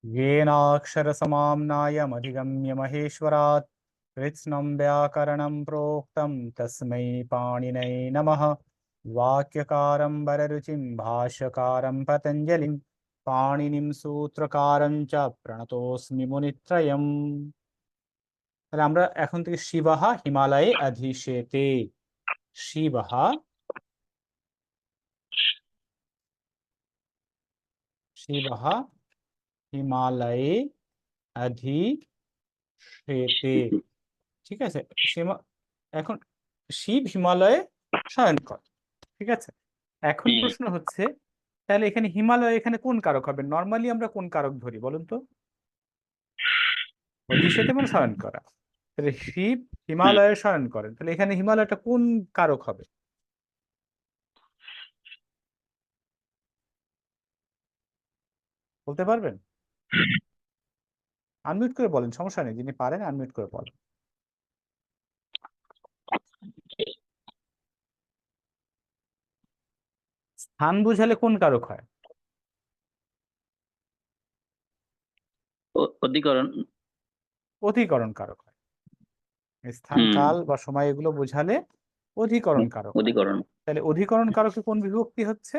येनाक्षरसमाम्नायमधिगम्य महेश्वरात् कृत्स्नं व्याकरणं प्रोक्तं तस्मै पाणिनये नमः। वाक्यकारं वररुचिं भाष्यकारं पतञ्जलिं पाणिनिं सूत्रकारं च प्रणतोऽस्मि मुनित्रयम्। তাহলে আমরা এখন থেকে শিবः হিমালয়ে অধিশেতে, শিবः শিবः হিমালয়ে অধিশেতে, ঠিক আছে। এখন শিব হিমালয়ে শয়ন করে, ঠিক আছে। এখন প্রশ্ন হচ্ছে তাহলে এখানে হিমালয় এখানে কোন কারক হবে? নর্মালি আমরা কোন কারক ধরি বলুন তো? অধিশেতে মানে শয়ন করা। তাহলে শিব হিমালয়ে শয়ন করেন, তাহলে এখানে হিমালয়টা কোন কারক হবে? বলতে পারবেন? আনমিউট করে বলেন, সমস্যা নেই, যিনি পারেন আনমিউট করে বলেন। স্থান বুঝালে কোন কারক হয়? অধিকরণ। অধিকরণ কারক হয়। স্থান কাল বা সময় এগুলো বোঝালে অধিকরণ কারক হয়। অধিকরণ। তাহলে অধিকরণ কারকে কোন বিভক্তি হচ্ছে?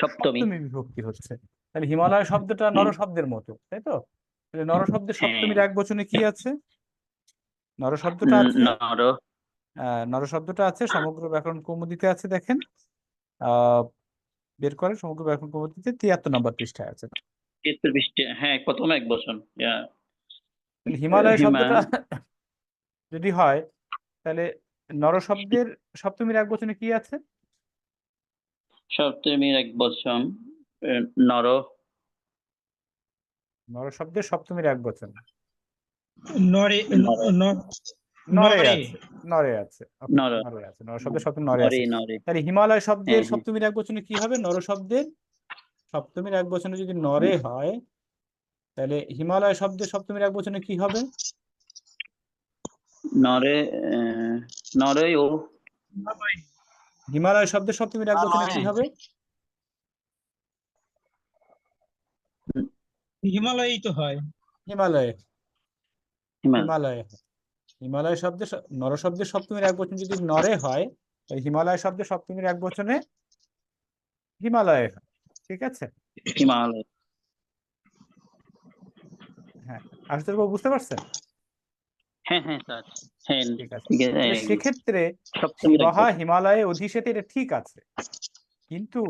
সপ্তমী। সপ্তমী বিভক্তি হচ্ছে। তাহলে হিমালয় শব্দটা নর শব্দের মতো, তাই তো? তাহলে নর শব্দের সপ্তমীর এক বচনে কি আছে? নর শব্দটা আছে, নর শব্দটা আছে সমগ্র ব্যাকরণ কৌমুদীতে আছে, দেখেন বের করে, সমগ্র ব্যাকরণ কৌমুদীতে 73 নম্বর পৃষ্ঠায় আছে। 73 পৃষ্ঠা, হ্যাঁ, প্রথম এক বচন। তাহলে হিমালয় শব্দটা যদি হয় তাহলে নর শব্দের সপ্তমীর এক বচনে কি আছে? সপ্তমীর এক বচন নর। নর শব্দের সপ্তমীর এক বচন নরে নরে আছে, নরে আছে, নর। নরে আছে, নর শব্দের সপ্তমী নরে আছে। নরে। তাহলে হিমালয় শব্দের সপ্তমীর এক বচনে কি হবে? নর শব্দের সপ্তমীর এক বচনে যদি নরে হয় তাহলে হিমালয় শব্দের সপ্তমীর এক বচনে কি হবে? নরে, নরই ও। হিমালয় শব্দের সপ্তমীর এক বচনে কি হবে? হিমালয়ই তো হয়। হিমালয়ে, হিমালয়ে। হিমালয় শব্দের নর শব্দের সপ্তমীর এক বচন যদি নরে হয় তাহলে হিমালয় শব্দের সপ্তমীর এক বচনে হিমালয়ে হয়, ঠিক আছে। হিমালয়। হ্যাঁ, আশুতোষ বাবু বুঝতে পারছেন? হ্যাঁ হ্যাঁ স্যার, হ্যাঁ ঠিক আছে। ঠিক আছে। সেক্ষেত্রে শিবः হিমালয়ে অধিশেতে এটা ঠিক আছে, কিন্তু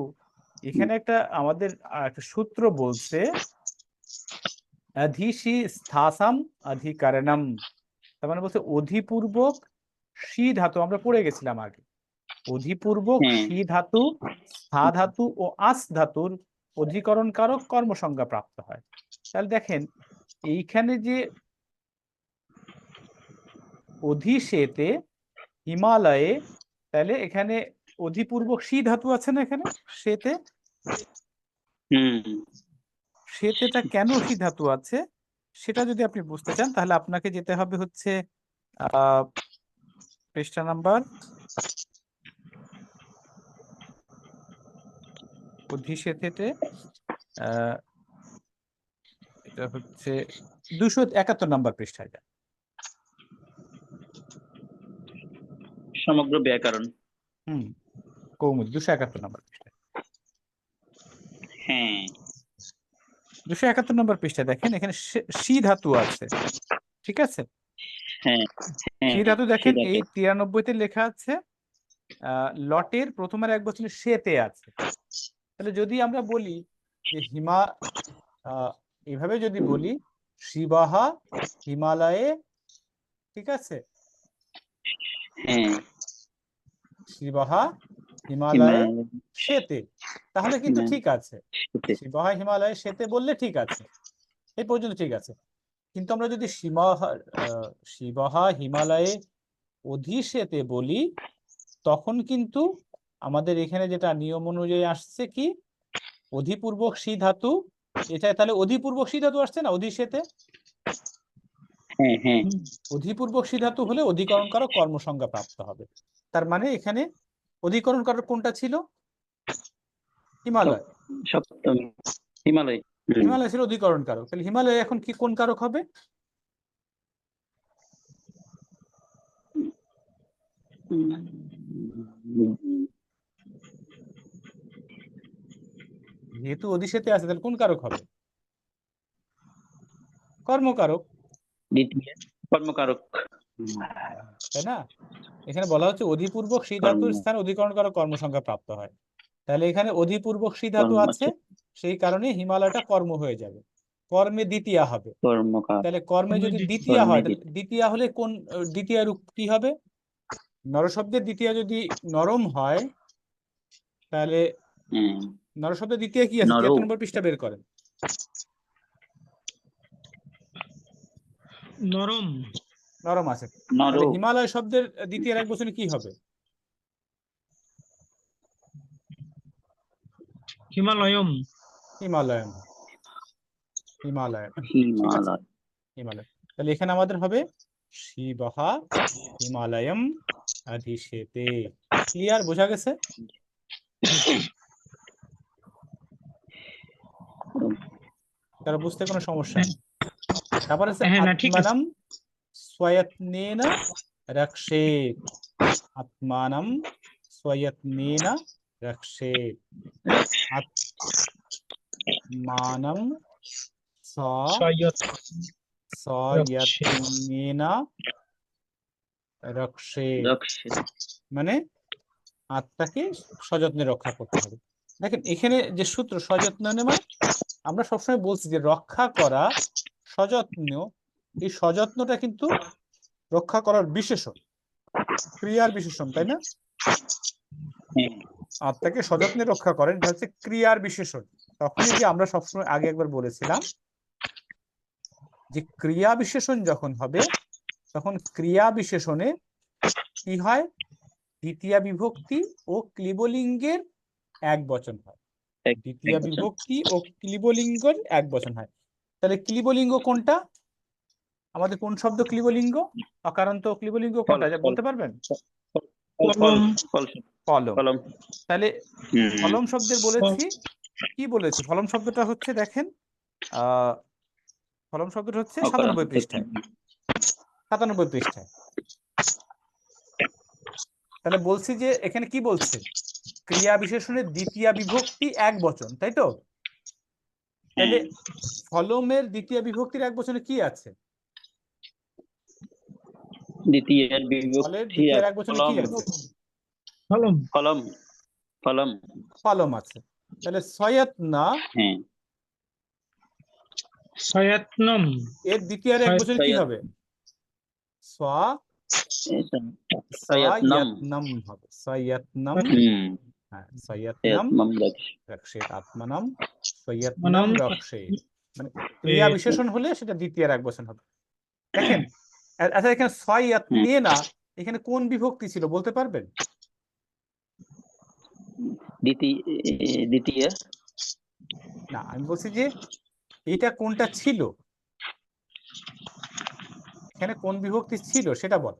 এখানে একটা আমাদের একটা সূত্র বলছে অধিশি স্থাসাম অধিকরণম, তার মানে বলছে অধিপূর্বক শি ধাতু, আমরা পড়ে গেছিলাম আগে, অধিপূর্বক শি ধাতু, স্থা ধাতু ও আস ধাতুর অধিকরণ কারক কর্মসংজ্ঞা প্রাপ্ত হয়। তাহলে দেখেন এইখানে যে অধিশেতে হিমালয়ে, তাহলে এখানে অধিপূর্বক শি ধাতু আছে না এখানে সেতে? সেতেটা কেন শি ধাতু আছে সেটা যদি আপনি বুঝতে চান তাহলে আপনাকে যেতে হবে হচ্ছে পৃষ্ঠা নাম্বার, অধিশেতে এটা হচ্ছে 271 নম্বর পৃষ্ঠায় যায়, সমগ্র ব্যাকরণ। কৌমুদী 271 নম্বর পৃষ্ঠায়। হ্যাঁ, 271 নম্বর পৃষ্ঠায় দেখেন এখানে শি ধাতু আছে, ঠিক আছে। হ্যাঁ শি ধাতু দেখেন এই 93-তে লেখা আছে লটের প্রথমের এক বচনে সেতে আছে। তাহলে যদি আমরা বলি যে এইভাবে যদি বলি শিবः হিমালয়ে, ঠিক আছে, শিবः হিমালয়ে সেতে, তাহলে কিন্তু ঠিক আছে। শিবः হিমালয়ে সেতে বললে ঠিক আছে, এই পর্যন্ত ঠিক আছে। কিন্তু আমরা যদি শিবः হিমালয়ে অধিশেতে বলি তখন কিন্তু আমাদের এখানে যেটা নিয়ম অনুযায়ী আসছে কি অধিপূর্বক শি ধাতু, এটা তাহলে অধিপূর্বক শি ধাতু আসছে না অধিশেতে? অধিপূর্বক শি ধাতু হলে অধিকরণ কারক কর্মসংজ্ঞা প্রাপ্ত হবে। তার মানে এখানে অধিকরণ কারক কোনটা ছিল? হিমালয়। সপ্তমী, হিমালয়। হিমালয় ছিল অধিকরণ কারক, তাহলে হিমালয় এখন কি কোন কারক হবে? যেহেতু অধিশেতে আছে তাহলে কোন কারক হবে? কর্মকারক, দ্বিতীয় কর্মকারক। তাই না? এখানে বলা হচ্ছে অধিপূর্বক সি ধাতুর স্থান অধিকরণ কারক কর্মসংখ্যা প্রাপ্ত হয়, তাহলে এখানে অধিপূর্বক সি ধাতু আছে, সেই কারণে হিমালয়টা কর্ম হয়ে যাবে, কর্মে দ্বিতীয়া হবে। কর্মকার। তাহলে কর্মে যদি দ্বিতীয়া হয়, তাহলে দ্বিতীয়া হলে কোন দ্বিতীয় রূপ কি হবে? নরশব্দের দ্বিতীয়া যদি নরম হয়, তাহলে নরশব্দের দ্বিতীয় কি আছে? 73 নম্বর পৃষ্ঠা বের করেন। নরম, নরম আছে, নর তাহলে হিমালয় শব্দের দ্বিতীয় এক বচনে কি হবে? হিমালয়ম, হিমালয়ন, হিমালয়, ঠিক আছে, হিমালয়। হিমালয়। তাহলে এখানে আমাদের হবে শিবঃ হিমালয়ম অধিশেতে। ক্লিয়ার, বোঝা গেছে? তারা বুঝতে কোনো সমস্যা নেই। তারপরে আছে হ্যাঁ, না, ঠিক আছে। আত্মানম স্বয়ত্নেন রক্ষেত, আত্মানম স্বয়ত্নেন রক্ষেত, আত্মানম স্বয়ত্নেন রক্ষেত, মানে আত্মাকে সযত্নে রক্ষা করতে হবে। দেখেন এখানে যে সূত্র সযত্ন, মানে আমরা সবসময় বলছি যে রক্ষা করা, সযত্ন, এই সযত্নটা কিন্তু রক্ষা করার বিশেষণ, ক্রিয়ার বিশেষণ, তাই না? আত্মাকে সযত্নে রক্ষা করেন, এটা হচ্ছে ক্রিয়ার বিশেষণ। তখনই যে আমরা সবসময় আগে একবার বলেছিলাম যে ক্রিয়া বিশেষণ যখন হবে, তখন ক্রিয়া বিশেষণে কি হয়? দ্বিতীয়া বিভক্তি ও ক্লিবলিঙ্গের এক বচন হয়, দ্বিতীয়া বিভক্তি ও ক্লিবলিঙ্গের এক বচন হয়। তাহলে ক্লিবলিঙ্গ কোনটা? আমাদের কোন শব্দ ক্লিবলিঙ্গ? অকারান্ত ক্লিবলিঙ্গ কোনটা বলতে পারবেন? ফলম। তাহলে ফলম শব্দের বলেছি, কি বলেছি? ফলম শব্দটা হচ্ছে, দেখেন ফলম শব্দটা হচ্ছে 97 পৃষ্ঠায়, 97 পৃষ্ঠায়। তাহলে বলছি যে এখানে কি বলছে? ক্রিয়া বিশেষণের দ্বিতীয়া বিভক্তি এক বচন, তাই তো? তাহলে ফলমের দ্বিতীয় বিভক্তির এক বচনে কি আছে? দ্বিতীয় এক বচনে কি আছে? ফলম, ফলম, ফলম, ফলম আছে। তাহলে সয়ত্না, সয়ত্নম, এর দ্বিতীয় এক বচনে কি হবে? সয়ত্নম হবে, সয়ত্নম, হ্যাঁ, সয়ত্নম রক্ষেত, আত্মানম সয়ত্নম রক্ষেত, মানে ক্রিয়া বিশেষণ হলে সেটা দ্বিতীয় এক বচন হবে। দেখেন, আচ্ছা এখানে সয়ত্নেনা, এখানে কোন বিভক্তি ছিল বলতে পারবেন? দ্বিতীয় না, আমি বলছি যে এটা কোনটা ছিল, এখানে কোন বিভক্তি ছিল সেটা বল।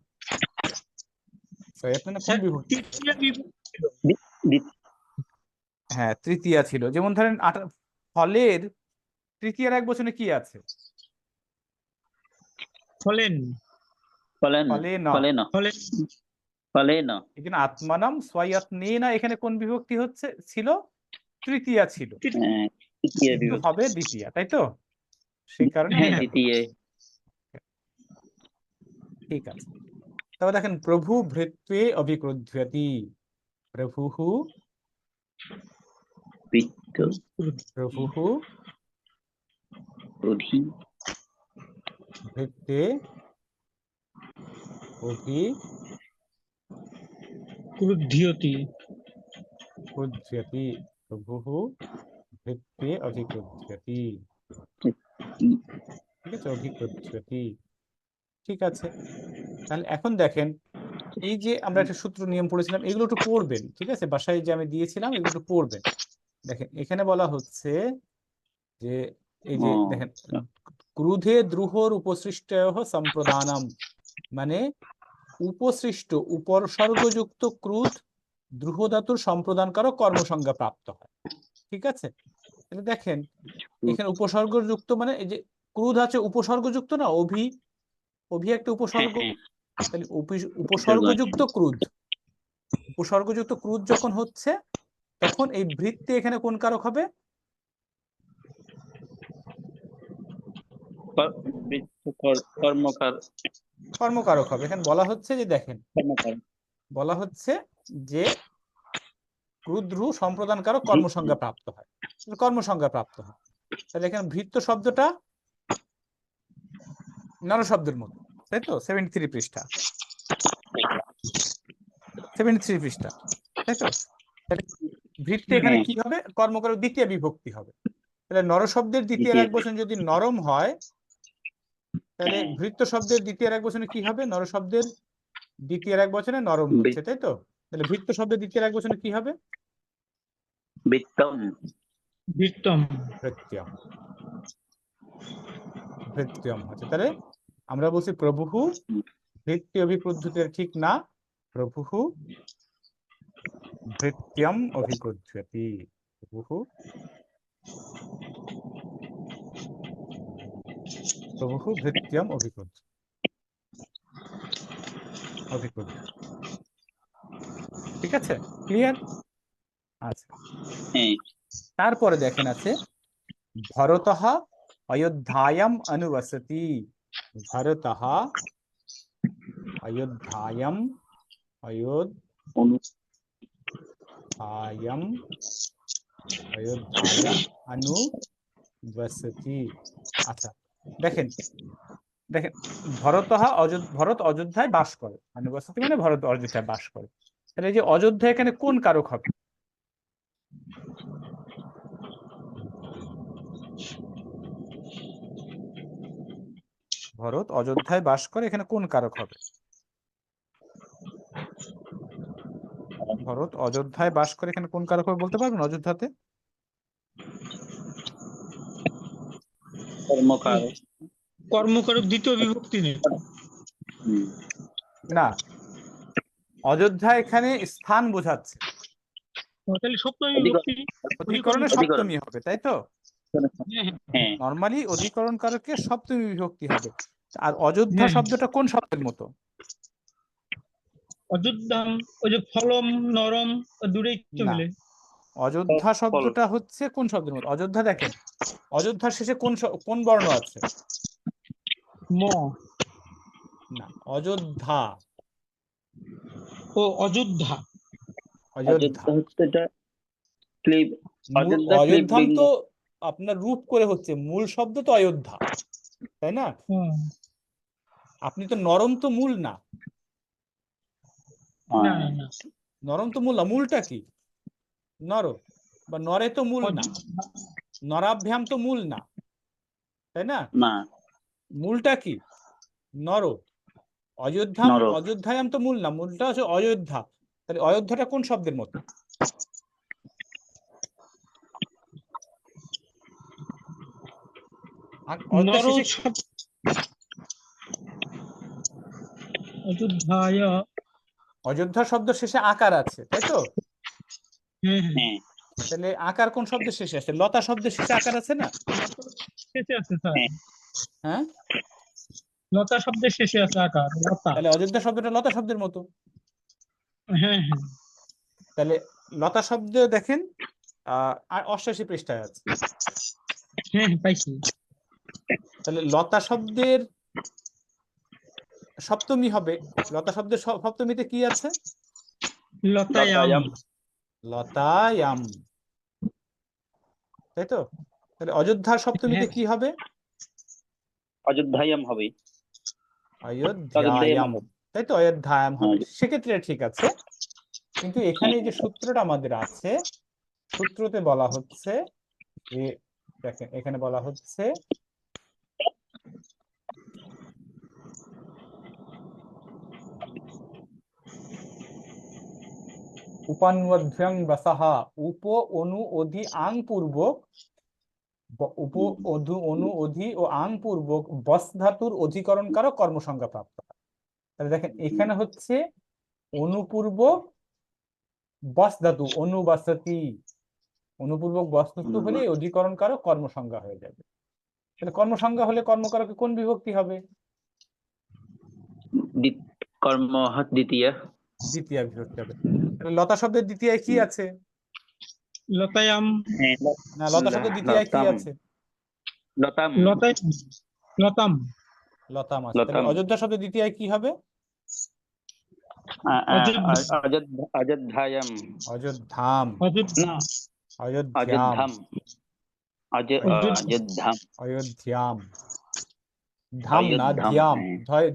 সয়ত্নেনা কোন বিভক্তি? হ্যাঁ, তৃতীয়া ছিল। যেমন ধরেন ফলের তৃতীয় এক বচনে কি আছে? Fallen, fallen. এখানে আত্মানাম সয়ত্নেনা, এখানে কোন বিভক্তি হচ্ছে? ছিল তৃতীয়া ছিল, কিন্তু হবে দ্বিতীয়া, তাই তো? সেই কারণে ঠিক আছে। তবে দেখেন প্রভু ভৃত্বে অভিক্রুধ্যতি, প্রভুঃ ভৃত্তে ক্রুধ্যতি, প্রভুঃ ভৃত্তে অভিক্রুধ্যতি, ঠিক আছে, অভিক্রুধ্যতি, ঠিক আছে। তাহলে এখন দেখেন, এই যে আমরা একটা সূত্র নিয়ম পড়েছিলাম, এগুলো একটু পড়বেন, ঠিক আছে? বাসায় যে আমি দিয়েছিলাম এগুলো একটু পড়বেন। দেখেন এখানে বলা হচ্ছে যে, এই যে দেখেন, ক্রুধে দ্রুহর উপসৃষ্ট সম্প্রদানম, মানে উপসৃষ্ট উপসর্গযুক্ত ক্রুধ দ্রুহ ধাতুর সম্প্রদানকারক কর্মসংজ্ঞা প্রাপ্ত হয়, ঠিক আছে? তাহলে দেখেন এখানে উপসর্গযুক্ত মানে এই যে ক্রুধ আছে উপসর্গযুক্ত না, অভি, অভি একটা উপসর্গ, তাহলে উপসর্গযুক্ত ক্রুধ, উপসর্গযুক্ত ক্রুধ যখন হচ্ছে তখন এই ভৃত্যে এখানে কোন কারক হবে? কর্মকার, কর্মকারক হবে। এখানে বলা হচ্ছে যে দেখেন কর্মকার, বলা হচ্ছে যে ক্রুদ্রু সম্প্রদানকারক কর্মসংজ্ঞা প্রাপ্ত হয়, কর্মসংজ্ঞা প্রাপ্ত হয়। তাহলে এখানে ভৃত্য শব্দটা নর শব্দের মতো, তাই তো? 73 পৃষ্ঠা, 73 পৃষ্ঠা, তাই তো? তাহলে ভৃত্যে এখানে কি হবে? কর্মকারক দ্বিতীয় বিভক্তি হবে। তাহলে নর শব্দের দ্বিতীয় এক বচন যদি নরম হয়, তাহলে ভৃত্য শব্দের দ্বিতীয় এক বচনে কি হবে? নর শব্দের দ্বিতীয় এক বচনে নরম হচ্ছে, তাই তো? তাহলে ভৃত্য শব্দের দ্বিতীয় এক বচনে কি হবে? বৃত্তম, বৃত্তম, ভৃত্যম, ভৃত্যম হচ্ছে। তাহলে আমরা বলছি প্রভুহু ভৃত্য অভিক্রুদ্ধতে, ঠিক না, প্রভুহু ভৃত্যম অভিক্রুদ্ধতি, প্রভুহু প্রভুহু ভৃত্যম অভিক্রুদ্ধ, অভিক্রুদ্ধ। ঠিক আছে, ক্লিয়ার? আচ্ছা, তারপরে দেখেন আছে ভরতঃ অযোধ্যায়াম অনুবসতি, ভরতঃ অযোধ্যায়াম, অযোধ্যায়াম, অযোধ্যায়াম অনুবসতি। আচ্ছা দেখেন, দেখেন ভরতঃ ভরত অযোধ্যায় বাস করে, অনুবসতি মানে ভরত অযোধ্যায় বাস করে। তাহলে এই যে অযোধ্যা এখানে কোন কারক হবে? ভরত অযোধ্যায় বাস করে, এখানে কোন কারক হবে? ভরত অযোধ্যায় বাস করে, এখানে কোন কারক হবে বলতে পারবেন? অযোধ্যাতে কর্মকার, কর্মকারক দ্বিতীয় বিভক্তি নেই। না, অযোধ্যা এখানে স্থান বোঝাচ্ছে, তাহলে সপ্তমী বিভক্তি, অধিকরণে সপ্তমী হবে, তাই তো? হ্যাঁ, নরমালি অধিকরণ কারকে সপ্তমী বিভক্তি হবে। আর অযোধ্যা হ্যাঁ। শব্দটা কোন শব্দের মতো? অযোধ্যা, ওই যে ফলম নরম দূরেই তো না, মিলে। অযোধ্যা শব্দটা হচ্ছে কোন শব্দের মতো? অযোধ্যা দেখেন, অযোধ্যার শেষে কোন বর্ণ আছে? ম, না, অযোধ্যা, ও অযোধ্যা, অযোধ্যা, হচ্ছে এটা ক্লিপ, অযোধ্যা ক্লিপ অযোধ্যাম তো আপনার রূপ করে হচ্ছে, মূল শব্দ তো অযোধ্যা, তাই না? আপনি তো নরম তো মূল না, না না, নরম তো মূল না, মূলটা কি? নর, বা নরে তো মূল না, নরাভ্যাম তো মূল না, তাই না? না, মূলটা কি? নর। অযোধ্যাম, নর, অযোধ্যায়াম তো মূল না, মূলটা হচ্ছে অযোধ্যা। তাহলে অযোধ্যাটা কোন শব্দের মতো? অযোধ্যা শব্দ শেষে আকার আছে, তাই তো? হ্যাঁ, তাহলে আকার কোন শব্দের শেষে আছে? লতা শব্দের শেষে আকার আছে না? শেষে আছে স্যার, হ্যাঁ, লতা শব্দের শেষে আছে আকার, লতা। তাহলে অযোধ্যা শব্দটা লতা শব্দের মতো। হ্যাঁ হ্যাঁ, তাহলে লতা শব্দ দেখেন 88 পৃষ্ঠায় আছে। হ্যাঁ পাইছি। তাহলে লতা শব্দের সপ্তমী হবে, লতা শব্দের সপ্তমীতে কি আছে? লতায়াম, লতায়াম, তাই তো? তাহলে অযোধ্যার সপ্তমীতে কি হবে? অযোধ্যায়াম হবে, অযোধ্যায়াম, তাই তো? অযোধ্যায়াম হবে, সেক্ষেত্রে ঠিক আছে। কিন্তু এখানে যে সূত্রটা আমাদের আছে, সূত্রতে বলা হচ্ছে যে দেখেন, এখানে বলা হচ্ছে উপান্বভ্যং বসহা, উপ অনু অধি আং পূর্বক, উপ অনু অধি ও আং পূর্বক বস ধাতুর অধিকরণ কারক কর্মসংজ্ঞা প্রাপ্ত হয়। তাহলে দেখেন এখানে হচ্ছে অনুপূর্বক বস ধাতু, অনুবাসতি, অনুপূর্বক বস্তু হলে অধিকরণ কারক কর্মসংজ্ঞা হয়ে যাবে। তাহলে কর্মসংজ্ঞা হলে কর্মকারকে কোন বিভক্তি হবে? কর্ম দ্বিতীয়। দ্বিতীয় বিভক্তি হবে। তাহলে লতা শব্দের দ্বিতীয় কি আছে? লতায়াম। না, লতা শব্দের দ্বিতীয় কি আছে? লতাম। লতাম। লতাম আছে। তাহলে অযোধ্যা শব্দের দ্বিতীয় কি হবে? অযোধ্যায়াম। অযোধ্যাম। না, অযোধ্যাম। অযোধ্যাম। অযোধ্যাম। ধাম না, ধ্যাম।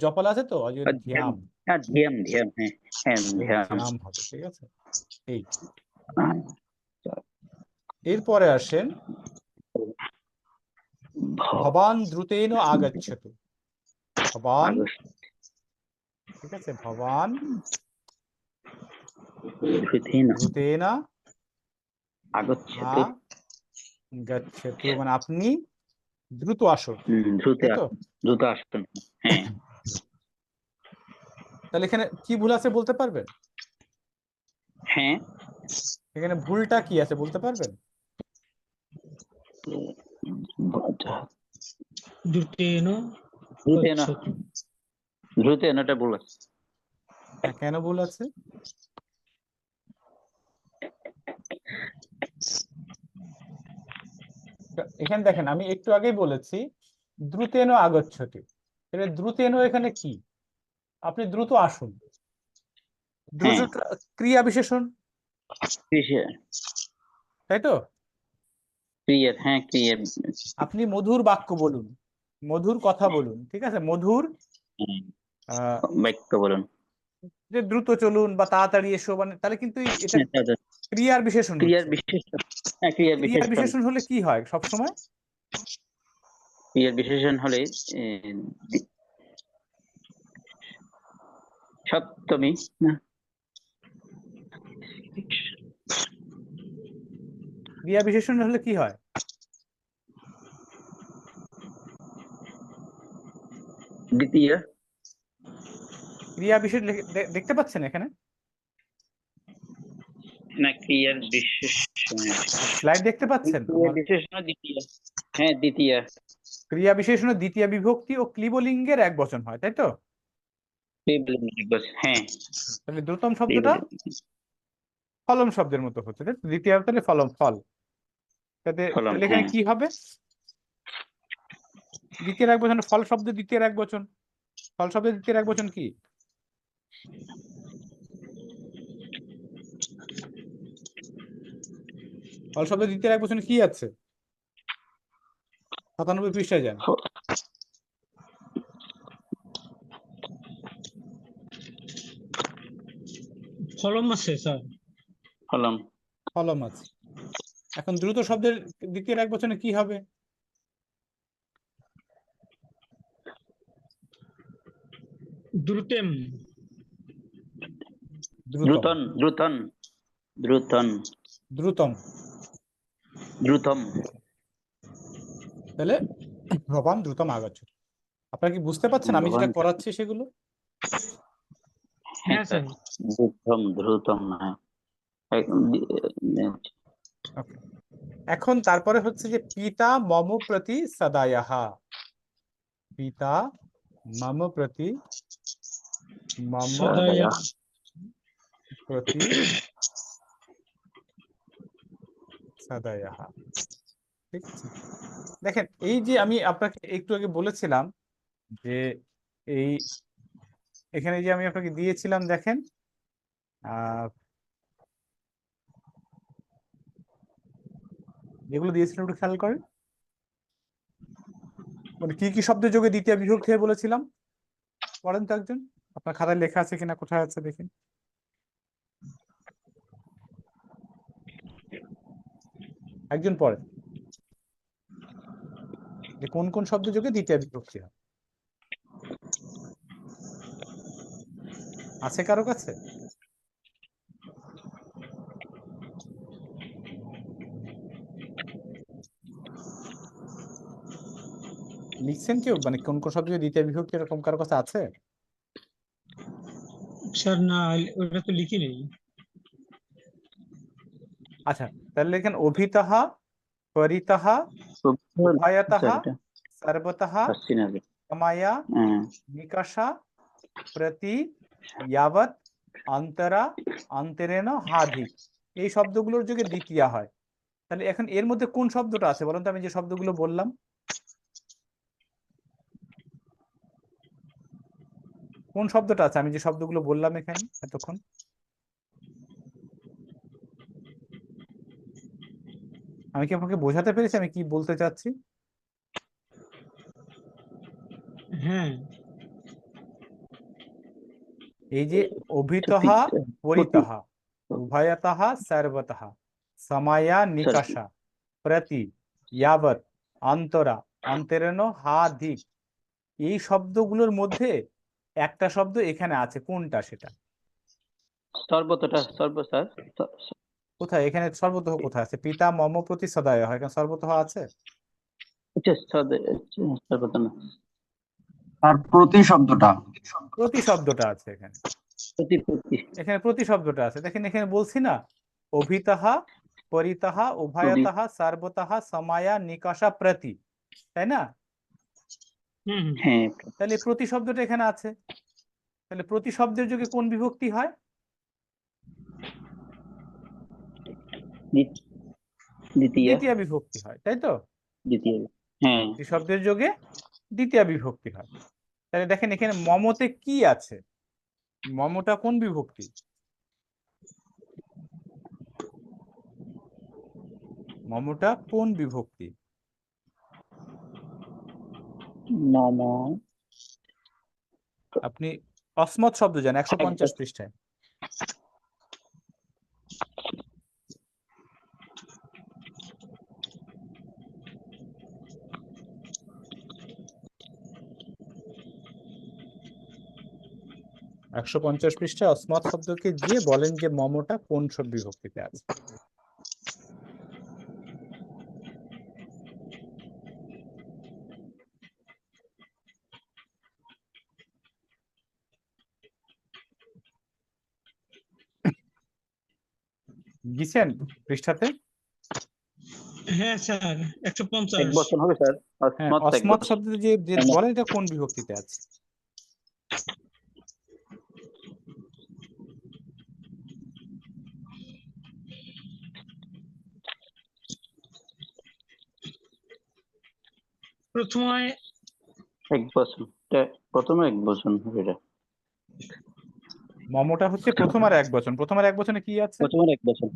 জপল আছে তো, অযোধ্যাম। ধ্যাম ধ্যাম, হ্যাঁ ধ্যাম ধ্যাম হবে, ঠিক আছে। এই এরপরে আসেন ভবান দ্রুতেন আগচ্ছতু। ভবান, ঠিক আছে, ভবান দ্রুতেন আগচ্ছতু মানে আপনি দ্রুত আসুন, দ্রুত আসুন। হ্যাঁ, তাহলে এখানে কি ভুল আছে বলতে পারবেন? হ্যাঁ, এখানে ভুলটা কি আছে বলতে পারবেন? দ্রুতেনটা ভুল আছে। কেন ভুল আছে? এখানে দেখেন, আমি একটু আগেই বলেছি দ্রুতেন আগচ্ছতি। দ্রুতেন এখানে কি? আপনি দ্রুত আসুন, দ্রুত ক্রিয়া বিশেষণ, তাই তো? হ্যাঁ, ক্রিয়ার। আপনি মধুর বাক্য বলুন, মধুর কথা বলুন, ঠিক আছে, মধুর বাক্য বলুন, যে দ্রুত চলুন বা তাড়াতাড়ি এসো, মানে তাহলে কিন্তু এটা ক্রিয়ার বিশেষণ। ক্রিয়ার বিশেষণ। হ্যাঁ, ক্রিয়ার বিশেষণ হলে কি হয় সব সময়? ক্রিয়ার বিশেষণ হলে সপ্তমী না, ক্রিয়া বিশেষণ হলে কি হয়? দ্বিতীয়। ক্রিয়া বিশেষ দেখতে পাচ্ছেন এখানে? না, ক্রিয়ার বিশেষণ স্লাইড দেখতে পাচ্ছেন? ক্রিয়া বিশেষণ দ্বিতীয়। হ্যাঁ, দ্বিতীয়। ক্রিয়া বিশেষণ দ্বিতীয় বিভক্তি ও ক্লিবলিঙ্গের এক বচন হয়, তাই তো? হ্যাঁ, তাহলে দ্রুতম শব্দটা ফলম শব্দের মতো হচ্ছে, দ্বিতীয় তাহলে ফলম, ফল। তাহলে এখানে কি হবে? দ্বিতীয় এক বচন, ফল শব্দের দ্বিতীয় এক বচন। ফল শব্দের দ্বিতীয় এক বচন কি? ফল শব্দের দ্বিতীয় এক বচন কি আছে? 97 পৃষ্ঠায় যান। ফলম আছে স্যার, ফলম আছে। এখন দ্রুত শব্দের দ্বিতীয় এক বচনে কি হবে? দ্রুতেম। দ্রুতন, দ্রুতন, দ্রুতন, দ্রুতম। দ্রুতম। তাহলে ভবান দ্রুতম আগচ্ছতু। আপনারা কি বুঝতে পারছেন আমি যেটা করাচ্ছি সেগুলো? হ্যাঁ স্যার। দ্রুতম, দ্রুতম না। এখন তারপরে হচ্ছে যে পিতা মম প্রতি সদায়াহা। পিতা মম প্রতি, মম প্রতি সদায়াহা। ঠিক আছে, দেখেন এই যে আমি আপনাকে একটু আগে বলেছিলাম যে এই এখানে যে আমি আপনাকে দিয়েছিলাম, দেখেন যেগুলো দিয়েছিলাম একটু খেয়াল করেন, মানে কি কি শব্দের যোগে দ্বিতীয় বিভক্তি হয়ে বলেছিলাম, পড়েন তো একজন, আপনার খাতায় লেখা আছে কিনা, কোথায় আছে দেখেন। একজন পড়েন যে কোন কোন শব্দের যোগে দ্বিতীয় বিভক্তি হয়, আছে কারো কাছে? লিখছেন কেউ, মানে কোন কোন শব্দ দ্বিতীয় বিভক্তি এরকম কারো কাছে আছে? স্যার না, ওটা তো লিখি নেই। আচ্ছা, তাহলে লেখেন অভিতः পরিতः উভয়তः সর্বতः আসছি না যে। समाया হ্যাঁ, निकषा प्रति यावत् অন্তরা অন্তরেণ হাধিক, এই শব্দগুলোর যোগে দ্বিতীয়া হয়। তাহলে এখন এর মধ্যে কোন শব্দটা আছে বলুন তো? আমি যে শব্দগুলো বললাম কোন শব্দটা আছে? আমি যে শব্দগুলো বললাম এখানে এতক্ষণ, আমি কি আপনাকে বোঝাতে পেরেছি আমি কি বলতে চাচ্ছি? হ্যাঁ, এই যে অভিতः পরিতः উভয়তः সর্বতः समाया निकषा प्रति यावत् অন্তরা অন্তরেণ হাধিক, এই শব্দগুলোর মধ্যে একটা শব্দ এখানে আছে, কোনটা সেটা? সর্বতটা সর্বসার কোথায় এখানে সর্বতঃ কোথায় আছে? পিতা মম প্রতি সদয় হয়, এখানে সর্বতঃ আছে? সর্বত না, তার প্রতি শব্দটা প্রতি শব্দটা আছে এখানে, প্রতি প্রতি এখানে প্রতি শব্দটা আছে। দেখেন এখানে বলছি না অভিতः পরিতः উভয়তः সর্বতः समाया निकषा प्रति, তাই না? হুম হুম। হ্যাঁ, তাহলে প্রতি শব্দটা এখানে আছে, তাহলে প্রতি শব্দের যোগে কোন বিভক্তি হয়? দ্বিতীয় দ্বিতীয় বিভক্তি হয়, তাই তো? দ্বিতীয় হ্যাঁ, প্রতি শব্দের যোগে দ্বিতীয় বিভক্তি হয়। তাহলে দেখেন এখানে মমতে কি আছে? মমটা কোন বিভক্তি? মমটা কোন বিভক্তি? মম আপনি অসমত শব্দ জানেন 150 পৃষ্ঠায়। একশো 50 পৃষ্ঠায় অসমত শব্দকে দিয়ে বলেন যে মমটা কোন সব বিভক্তিতে আছে। গিয়েছেন পৃষ্ঠাতে? হ্যাঁ স্যার, 150। এক বছর হবে স্যার। হ্যাঁ, অসমত এক অসমত বছর। শব্দ যে বলেন এটা কোন বিভক্তিতে আছে? প্রথমে এক বছর, প্রথমে এক বছর হবে এটা। মমটা হচ্ছে প্রথম আর এক বচন। প্রথম আর এক বচনে কি আছে? প্রথমের এক বছর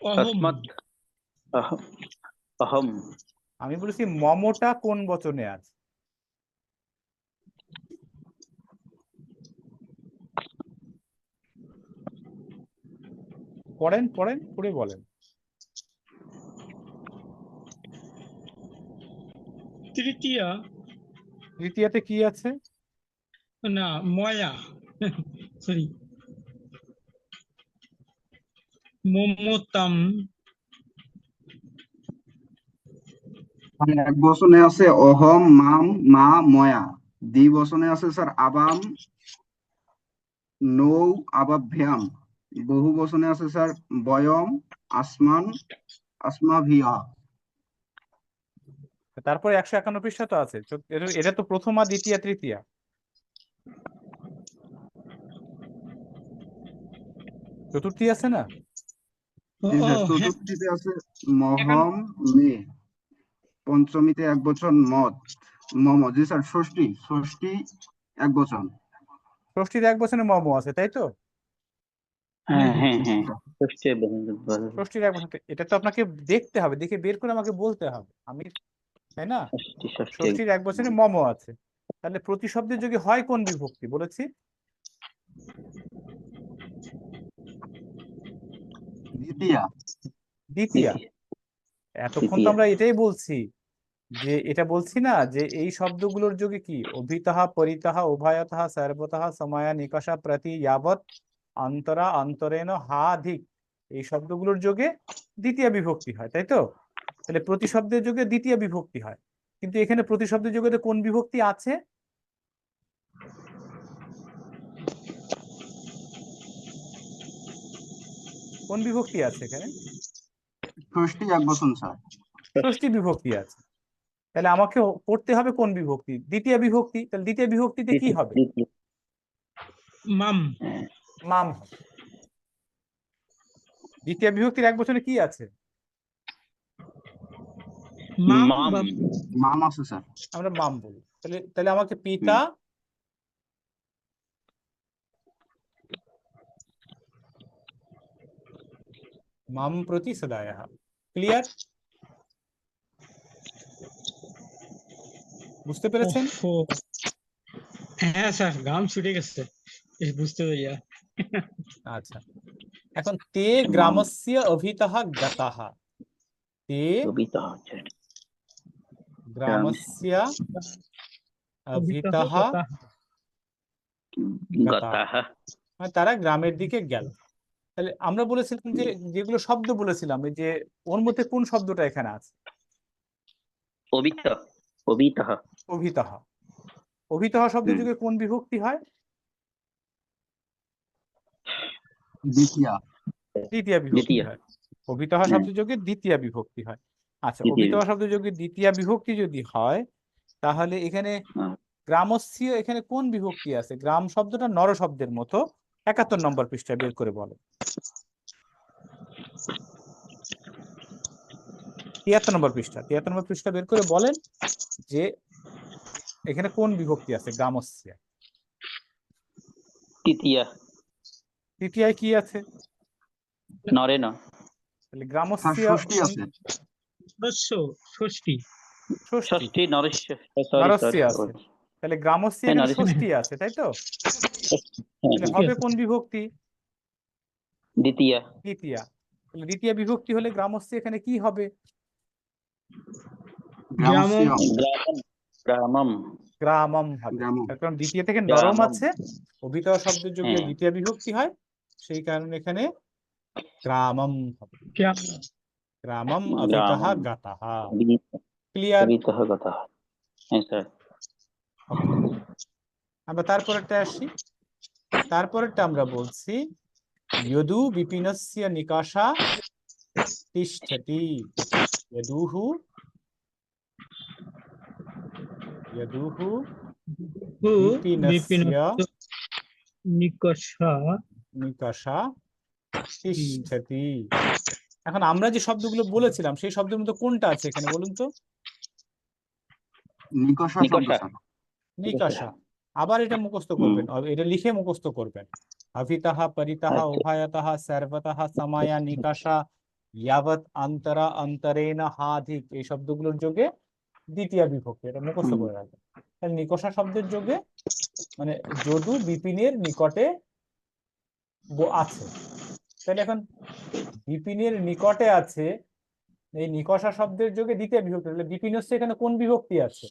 অহম। অসমত অহম আমি বলেছি মমটা কোন বচনে আছে? পড়েন পড়েন পড়ে বলেন। তৃতীয়া তৃতীয়াতে কি আছে? না, ময়া, সরি, মমতাম। এক বচনে আছে অহম, মাম, মা, ময়া। দ্বিবচনে আছে স্যার আবাম, নৌ, আবাভ্যাম। বহু বচনে আছে স্যার বয়ম, আসমান, আসমাভিয়া। তারপরে 151 পৃষ্ঠা তো আছে। এটা তো প্রথমা দ্বিতীয়া তৃতীয়া। চতুর্থী আছে না? জি স্যার, হ্যাঁ, চতুর্থীতে আছে মহম, মে। পঞ্চমীতে এক বচন মদ, মম। জি স্যার, ষষ্ঠী, ষষ্ঠী এক বচন। ষষ্ঠীর এক বচনে মম আছে, তাই তো? হ্যাঁ হ্যাঁ হ্যাঁ, ষষ্ঠী ষষ্ঠীর এক বচন, এটা তো আপনাকে দেখতে হবে, দেখে বের করে আমাকে বলতে হবে আমি, তাই না? ষষ্ঠী ষষ্ঠীর এক বচনে মম আছে, তাহলে প্রতি শব্দের যোগে হয় কোন বিভক্তি বলেছি? দ্বিতীয়া। দ্বিতীয়া। এতক্ষণ তো আমরা এটাই বলছি, যে এটা বলছি না যে এই শব্দগুলোর যোগে কি অভিতः পরিতः উভয়তः সর্বতः समाया निकषा प्रति यावत् অন্তরা অন্তরেণ হাধিক, এই শব্দগুলোর যোগে দ্বিতীয় বিভক্তি হয়, তাই তো? তাহলে প্রতি শব্দের যোগে দ্বিতীয় বিভক্তি হয়, কিন্তু এখানে প্রতি শব্দের যোগে কোন বিভক্তি আছে? কোন বিভক্তি আছে এখানে? ষষ্ঠী এক বচন স্যার। ষষ্ঠী বিভক্তি আছে, তাহলে আমাকে পড়তে হবে কোন বিভক্তি? দ্বিতীয় বিভক্তি। তাহলে দ্বিতীয় বিভক্তিতে কি হবে? মাম মাম হবে। দ্বিতীয় বিভক্তির এক বচনে কি আছে? মাম মাম। বা মাম আছে স্যার। আমরা মাম বলি। তাহলে তাহলে আমাকে পিতা মাম প্রতি সদায়ঃ। ক্লিয়ার? বুঝতে পেরেছেন? ওহো। হ্যাঁ স্যার, ঘাম ছুটে গেছে বুঝতে পারিয়া। আচ্ছা, এখন তে গ্রামস্য অভিতঃ গতঃ। তে কবিতা হচ্ছে গ্রামস্য অভিতঃ কথা গতঃ, গতাহ। মানে তারা গ্রামের দিকে গেল। তাহলে আমরা বলেছিলাম যে যেগুলো শব্দ বলেছিলাম, এই যে ওর মধ্যে কোন শব্দটা এখানে আছে? অবিত অবিতহ। অভিতঃ। অভিতঃ শব্দ যুগে কোন বিভক্তি হয়? দ্বিতীয়া। দ্বিতীয় বিভক্তি দ্বিতীয়। হয়। অভিতঃ শব্দ যোগে দ্বিতীয় বিভক্তি হয়। আচ্ছা, দ্বিতীয় অভিতঃ শব্দ যোগে দ্বিতীয় বিভক্তি যদি হয়, তাহলে এখানে হ্যাঁ। গ্রামস্য এখানে কোন বিভক্তি আছে? গ্রাম শব্দটা নর শব্দের মতো। ৭১ নম্বর পৃষ্ঠায় বের করে বলো। ৭৩ নম্বর পৃষ্ঠা, ৭৩ নম্বর পৃষ্ঠা বের করে বলেন যে এখানে কোন বিভক্তি আছে গ্রামস্য? তৃতীয়া। তৃতীয়ায় কি আছে? নরেন। তাহলে স্যার গ্রামস্য ষষ্ঠী আছে। ষষ্ঠী ষষ্ঠী, ষষ্ঠী নরস্য। সরি নরস্য সরি। আছে। তাহলে গ্রামস্য হ্যাঁ, এখানে নরস্য। ষষ্ঠী আছে, তাই তো? হ্যাঁ, তাহলে হবে কোন বিভক্তি? দ্বিতীয়া। দ্বিতীয়া। তাহলে দ্বিতীয় বিভক্তি হলে গ্রামস্য এখানে কি হবে? গ্রামস্য গ্রামম। গ্রামম। গ্রামম হবে। গ্রাম। তার কারণ দ্বিতীয় থেকে নরম গ্রামম। আছে, অভিতঃ শব্দের যোগে হ্যাঁ। দ্বিতীয় বিভক্তি হয়, সেই কারণে এখানে গ্রামম হবে। গ্রামম অভিতঃ গ্রামম। গতঃ। ক্লিয়ার? অবিতহ গতঃ। হ্যাঁ স্যার। ওকে, আমরা তারপরেরটা আসি। তারপরেরটা আমরা বলছি যদু বিপিনস্য নিকাশা তিষ্ঠতি। যদুঃ যদুঃ বিপিনস্য নিকষা নিকাশা তিষ্ঠতি। এখন আমরা যে শব্দগুলো বলেছিলাম সেই শব্দের মধ্যে কোনটা আছে এখানে বলুন তো? নিকষা শব্দ নিকষা। স্যার। নিকাশা। আবার এটা মুখস্থ করবেন, এটা লিখে মুখস্থ করবেন। অভিতঃ পরিতঃ আচ্ছা। উভয়তঃ সর্বতঃ সমায়া নিকাশা ইয়াবৎ অন্তরা অন্তরেণ হাধিক, এই শব্দগুলোর যোগে দ্বিতীয় বিভক্তি, এটা মুখস্থ করে রাখবেন। তাহলে নিকষা শব্দের যোগে মানে যদু বিপিনের নিকটে আছে। তাহলে এখন বিপিনের নিকটে আছে, এই নিকষা শব্দের যোগে দ্বিতীয় বিভক্তি, তাহলে বিপিনস্য এখানে কোন বিভক্তি আছে?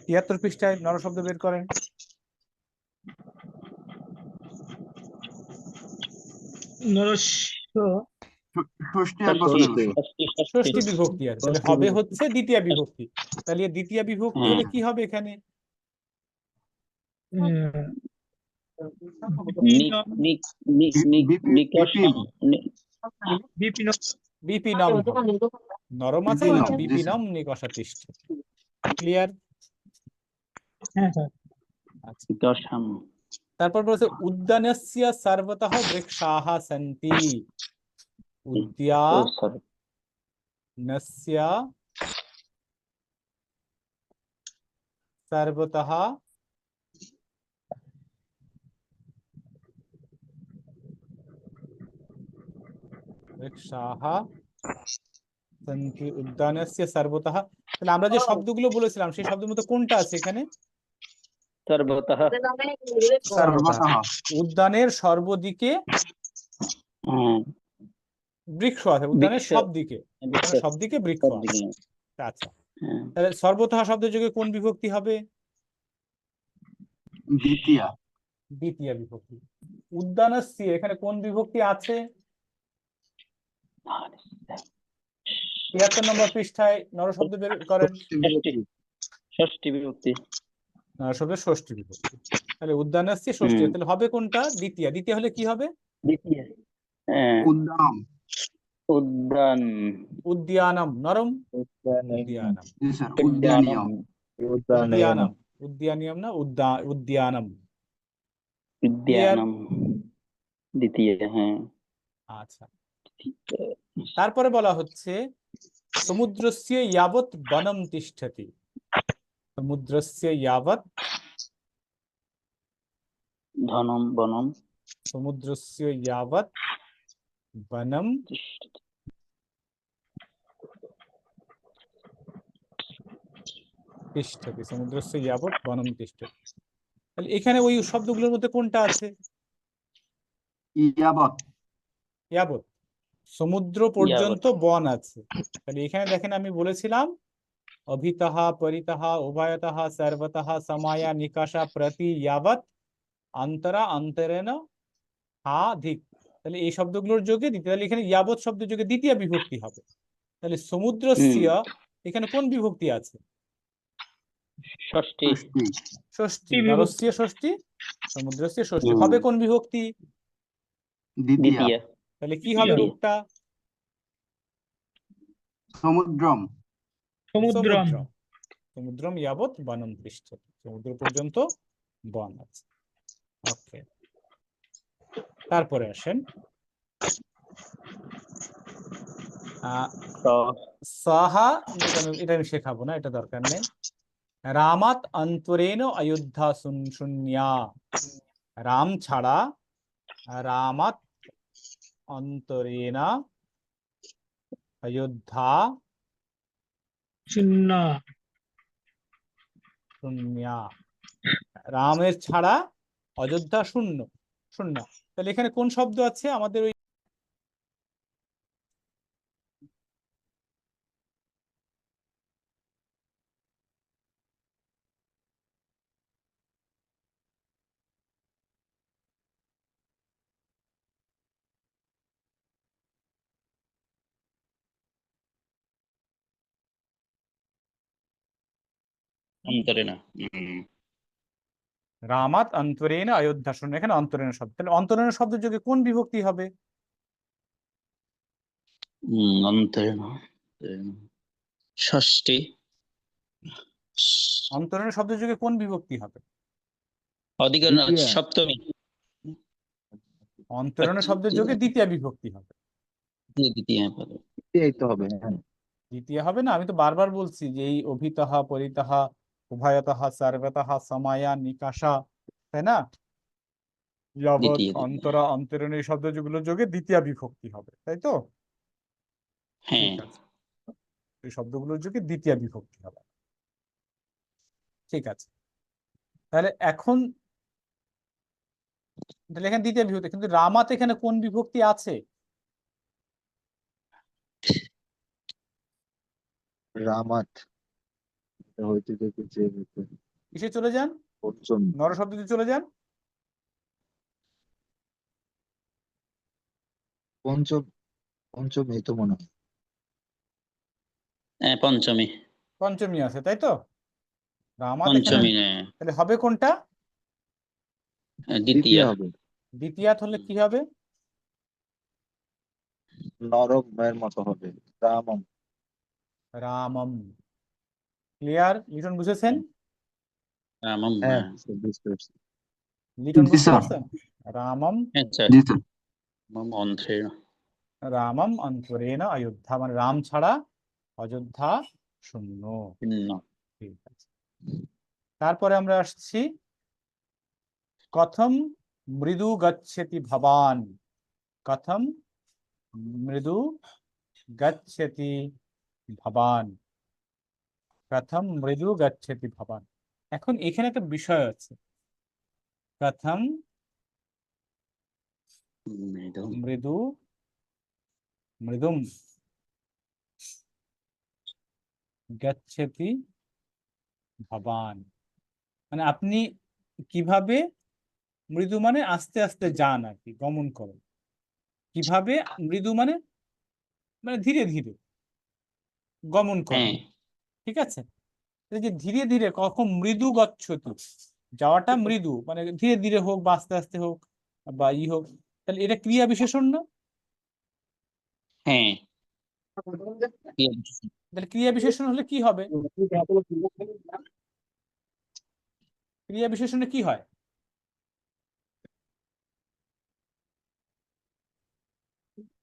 তিয়াত্তর পৃষ্ঠায় নরশব্দ বের করেন। ষষ্ঠী এক বচন আছে। ষষ্ঠী বিভক্তি আছে, তাহলে হবে হচ্ছে দ্বিতীয় বিভক্তি। তাহলে দ্বিতীয় বিভক্তি হলে কি হবে এখানে? বিপিনম হবে। নরম আছে মানে বিপিনম নিকষা তিষ্ঠতি। ক্লিয়ার? তারপর বলছে উদ্যানস্য সর্বতঃ বৃক্ষাঃ সন্তি। উদ্যানস্য সর্বতঃ বৃক্ষাঃ সন্তি উদ্যানস্য সর্বতঃ। তাহলে আমরা যে শব্দগুলো বলেছিলাম সেই শব্দের মধ্যে কোনটা আছে এখানে? সর্বতঃ। সর্বতঃ। উদ্যানের সর্বদিকে বৃক্ষ আছে, উদ্যানের সব দিকে, উদ্যানের সব দিকে বৃক্ষ আছে। আচ্ছা, তাহলে সর্বতঃ শব্দের যোগে কোন বিভক্তি হবে? দ্বিতীয়া। দ্বিতীয় বিভক্তি। উদ্যানস্য এখানে কোন বিভক্তি আছে? ৭৩ নম্বর পৃষ্ঠায় নরশব্দ বের করেন। ষষ্ঠী বিভক্তি। নরশব্দের ষষ্ঠী বিভক্তি। তাহলে উদ্যানস্য ষষ্ঠী, তাহলে হবে কোনটা? দ্বিতীয়। দ্বিতীয় হলে কি হবে? দ্বিতীয় উদ্যান। উদ্যান উদ্যানম নরম উদ্যানম উদ্যানম জি স্যার, উদ্যানম উদ্যানীয়। উদ্যানম উদ্যানিয়ম না উদ্যানম ক্লিয়ার? উদ্যানম দ্বিতীয় আচ্ছা, তারপরে বলা হচ্ছে সমুদ্রস্য যাবৎ বনম তিষ্ঠতি। সমুদ্রস্য যাবৎ ধনম বনম সমুদ্রস্য যাবৎ বনম তিষ্ঠতি। তিষ্ঠতি। সমুদ্রস্য যাবৎ বনম তিষ্ঠতি। তাহলে এখানে ওই শব্দগুলোর মধ্যে কোনটা আছে? ইয়াবৎ। যাবৎ, সমুদ্র পর্যন্ত বন আছে। তাহলে এখানে দেখেন আমি বলেছিলাম অভিতঃ পরিতঃ উভয়তঃ সর্বতঃ সমায়া নিকাশা প্রতি যাবৎ অন্তরা অন্তরেণ হা ধিক। তাহলে এই শব্দগুলোর যোগে দ্বিতীয়, তাহলে এখানে যাবৎ শব্দ যোগে দ্বিতীয় বিভক্তি হবে। তাহলে সমুদ্রস্য এখানে কোন বিভক্তি আছে? ষষ্ঠী ষষ্ঠী। ষষ্ঠী। বিভক্তি। নরস্য ষষ্ঠী, সমুদ্রস্য ষষ্ঠী। হুম। হবে কোন বিভক্তি? দ্বিতীয়া। দ্বিতীয় তাহলে কি হবে দ্বিতীয়। রূপটা? সমুদ্রম। সমুদ্রম সমুদ্র। সমুদ্রম যাবৎ বনম তিষ্ঠতি। সমুদ্র পর্যন্ত বন আছে। ওকে, তারপরে আসেন সাহা। এটা আমি শেখাবো না, এটা দরকার নেই। রামাত অন্তরেণ অযোধ্যা শূন্যা। রাম ছাড়া রামাত অন্তরেণ অযোধ্যা শূন্য শূন্যা। রামের ছাড়া অযোধ্যা শূন্য শূন্য। তাহলে এখানে কোন শব্দ আছে আমাদের? ওই অন্তরেণ রামাত অন্তরেণ অযোধ্যা শূন্য, এখানে অন্তরেণ শব্দ। তাহলে অন্তরেণ শব্দ যোগে কোন বিভক্তি হবে? অন্তরেণ ষষ্ঠী অন্তরেণ শব্দ যোগে কোন বিভক্তি হবে? অধিকরণ দ্বিতীয়া। সপ্তমী অন্তরেণ শব্দের যোগে দ্বিতীয় বিভক্তি হবে। দ্বিতীয় এই তো হবে, হ্যাঁ। দ্বিতীয় হবে না? আমি তো বারবার বলছি যে এই অভিতঃ পরিতঃ উভয়তঃ সর্বতঃ সমায়া নিকাশা, তাই না? যাবৎ দ্বিতীয় অন্তরা অন্তরেণ এই শব্দ যেগুলো যোগে দ্বিতীয় বিভক্তি হবে, তাই তো? হ্যাঁ ঠিক আছে, এই শব্দগুলোর যোগে দ্বিতীয় বিভক্তি হবে। ঠিক আছে, তাহলে এখন তাহলে এখানে দ্বিতীয় বিভক্তি, কিন্তু রামাত এখানে কোন বিভক্তি আছে? রামাত এটা হইতে থেকে যে হইতে কিসে চলে যান? পঞ্চম। নর শব্দতে চলে যান। পঞ্চম পঞ্চম এই তো মনে হয়। পঞ্চমী পঞ্চমী আছে, তাই তো? রামাত এখানে পঞ্চমী তাহলে হবে কোনটা? দ্বিতীয় দ্বিতীয় হবে। দ্বিতীয়াত হলে কি হবে? নরম এর মতো হবে। রামম। রামম। ক্লিয়ার? লিটন বুঝেছেন? রামম হ্যাঁ বুঝতে পারছি। লিটন জি বুঝতে স্যার। পারছেন? রামম স্যার জি স্যার। অন্ত্রেণ রামম অন্তরেণ অযোধ্যা, মানে রাম ছাড়া অযোধ্যা শূন্য। ঠিক আছে, তারপরে আমরা আসছি কথম মৃদু গচ্ছতি ভবান। কথম মৃদু গচ্ছতি ভবান। কথম মৃদু গচ্ছতি ভবান। এখন এখানে একটা বিষয় আছে। কথম মৃদু মৃদুম গচ্ছতি ভবান, মানে আপনি কিভাবে, মৃদু মানে আস্তে আস্তে যান আর কি, গমন করেন। কিভাবে মৃদু মানে মানে ধীরে ধীরে গমন করেন, ঠিক আছে? এই যে ধীরে ধীরে, কখন মৃদু গচ্ছতি, যাওয়াটা মৃদু, মানে ধীরে ধীরে হোক বা আস্তে আস্তে হোক বা হোক, তাহলে এটা ক্রিয়া বিশেষণ না? হ্যাঁ তাহলে ক্রিয়া বিশেষণ হলে কি হবে? ক্রিয়া বিশেষণে কি হয়?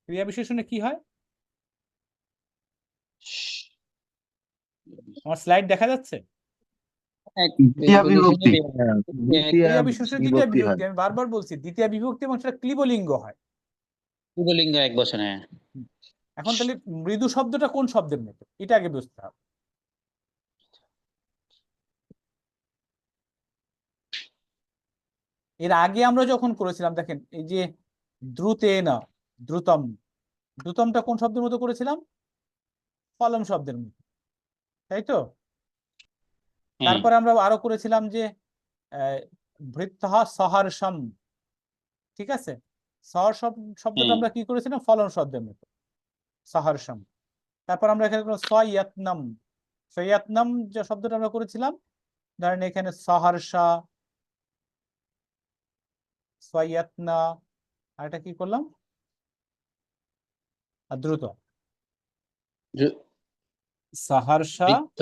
ক্রিয়া বিশেষণে কি হয়? আমার স্লাইড দেখা যাচ্ছে? দ্বিতীয় বিভক্তি। হ্যাঁ, ক্রিয়া বিশেষণে দ্বিতীয় বিভক্তি হয়। বিভক্তি, আমি বারবার বলছি দ্বিতীয় বিভক্তি এবং সেটা ক্লিবলিঙ্গ হয়। লিঙ্গ এক বছর, হ্যাঁ। এখন তাহলে মৃদু শব্দটা কোন শব্দের মতো এটা আগে বুঝতে হবে। এর আগে আমরা যখন করেছিলাম দেখেন এই যে দ্রুতেনা, দ্রুতম, দ্রুতমটা কোন শব্দের মতো করেছিলাম? ফলম শব্দের মতো, তাই তো? হ্যাঁ, তারপরে আমরা আরো করেছিলাম যে ভৃত্যঃ সহর্ষম, ঠিক আছে? শব্দটা হ্যাঁ, আমরা কি করেছিলাম? ফলন শব্দের মতো, সহর্ষম। তারপর আমরা এখানে সয়ত্নম, সয়ত্নম যে শব্দটা আমরা করেছিলাম, ধরেন এখানে সহর্ষা, সয়ত্না, আর এটা কি করলাম? আর দ্রুত, সহর্ষা, বৃত্ত।